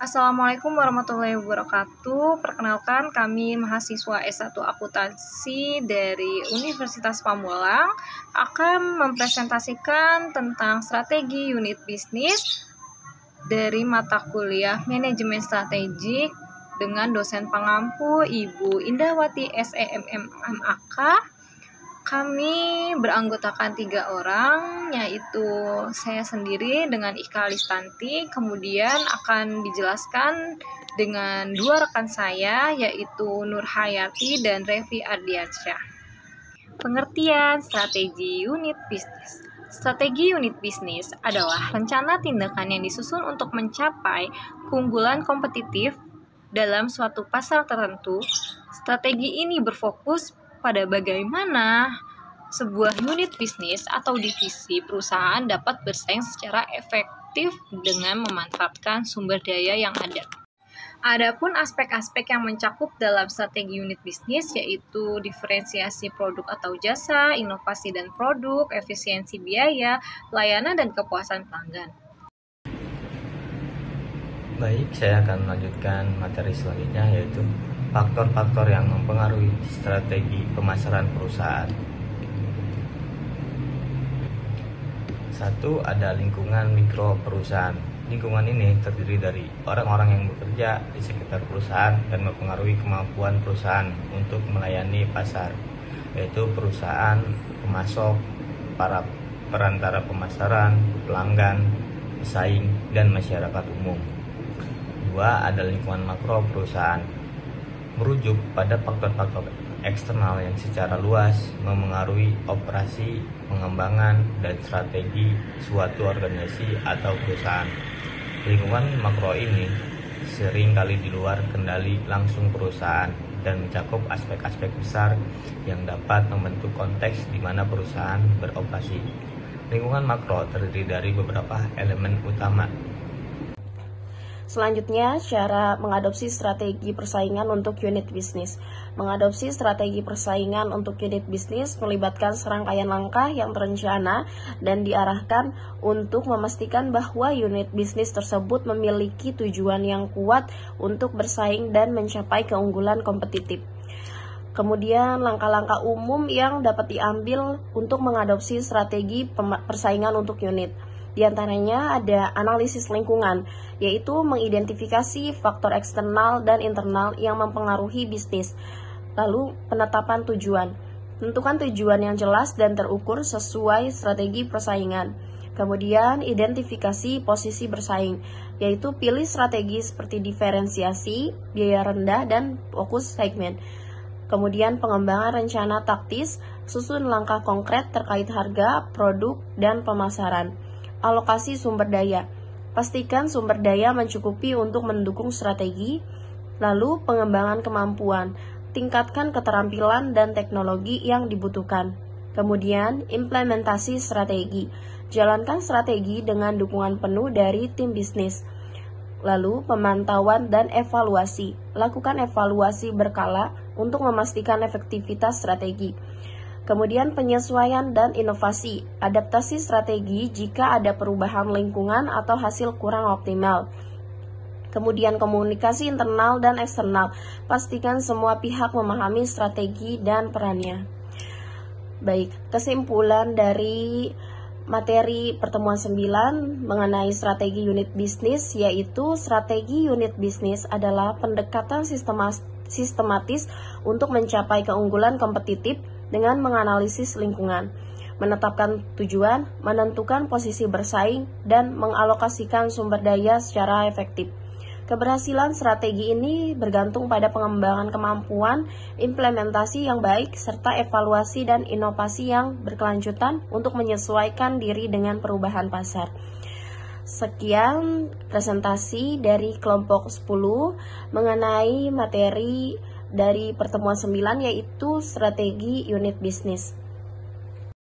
Assalamualaikum warahmatullahi wabarakatuh. Perkenalkan, kami mahasiswa S1 Akuntansi dari Universitas Pamulang akan mempresentasikan tentang strategi unit bisnis dari mata kuliah Manajemen Strategik dengan dosen pengampu Ibu Indawati SEMMAK. Kami beranggotakan 3 orang, yaitu saya sendiri dengan Ika Listanti, kemudian akan dijelaskan dengan 2 rekan saya, yaitu Nur Hayati dan Revi Ardiansyah. Pengertian strategi unit bisnis. Strategi unit bisnis adalah rencana tindakan yang disusun untuk mencapai keunggulan kompetitif dalam suatu pasar tertentu. Strategi ini berfokus pada bagaimana sebuah unit bisnis atau divisi perusahaan dapat bersaing secara efektif dengan memanfaatkan sumber daya yang ada. Adapun aspek-aspek yang mencakup dalam strategi unit bisnis yaitu diferensiasi produk atau jasa, inovasi dan produk, efisiensi biaya, layanan dan kepuasan pelanggan. Baik, saya akan melanjutkan materi selanjutnya, yaitu faktor-faktor yang mempengaruhi strategi pemasaran perusahaan. 1. Ada lingkungan mikro perusahaan. Lingkungan ini terdiri dari orang-orang yang bekerja di sekitar perusahaan dan mempengaruhi kemampuan perusahaan untuk melayani pasar, yaitu perusahaan, pemasok, para perantara pemasaran, pelanggan, pesaing, dan masyarakat umum. 2. Ada lingkungan makro perusahaan, merujuk pada faktor-faktor eksternal yang secara luas memengaruhi operasi, pengembangan, dan strategi suatu organisasi atau perusahaan. Lingkungan makro ini sering kali di luar kendali langsung perusahaan dan mencakup aspek-aspek besar yang dapat membentuk konteks di mana perusahaan beroperasi. Lingkungan makro terdiri dari beberapa elemen utama. Selanjutnya, cara mengadopsi strategi persaingan untuk unit bisnis. Mengadopsi strategi persaingan untuk unit bisnis melibatkan serangkaian langkah yang terencana dan diarahkan untuk memastikan bahwa unit bisnis tersebut memiliki tujuan yang kuat untuk bersaing dan mencapai keunggulan kompetitif. Kemudian, langkah-langkah umum yang dapat diambil untuk mengadopsi strategi persaingan untuk unit. Di antaranya ada analisis lingkungan, yaitu mengidentifikasi faktor eksternal dan internal yang mempengaruhi bisnis. Lalu, penetapan tujuan. Tentukan tujuan yang jelas dan terukur sesuai strategi persaingan. Kemudian, identifikasi posisi bersaing, yaitu pilih strategi seperti diferensiasi, biaya rendah, dan fokus segmen. Kemudian, pengembangan rencana taktis, susun langkah konkret terkait harga, produk, dan pemasaran. Alokasi sumber daya. Pastikan sumber daya mencukupi untuk mendukung strategi. Lalu pengembangan kemampuan. Tingkatkan keterampilan dan teknologi yang dibutuhkan. Kemudian implementasi strategi. Jalankan strategi dengan dukungan penuh dari tim bisnis. Lalu pemantauan dan evaluasi. Lakukan evaluasi berkala untuk memastikan efektivitas strategi. Kemudian penyesuaian dan inovasi, adaptasi strategi jika ada perubahan lingkungan atau hasil kurang optimal. Kemudian komunikasi internal dan eksternal, pastikan semua pihak memahami strategi dan perannya. Baik, kesimpulan dari materi pertemuan 9 mengenai strategi unit bisnis, yaitu strategi unit bisnis adalah pendekatan sistematis untuk mencapai keunggulan kompetitif dengan menganalisis lingkungan, menetapkan tujuan, menentukan posisi bersaing, dan mengalokasikan sumber daya secara efektif. Keberhasilan strategi ini bergantung pada pengembangan kemampuan, implementasi yang baik, serta evaluasi dan inovasi yang berkelanjutan untuk menyesuaikan diri dengan perubahan pasar. Sekian presentasi dari kelompok 10 mengenai materi dari pertemuan 9, yaitu strategi unit bisnis.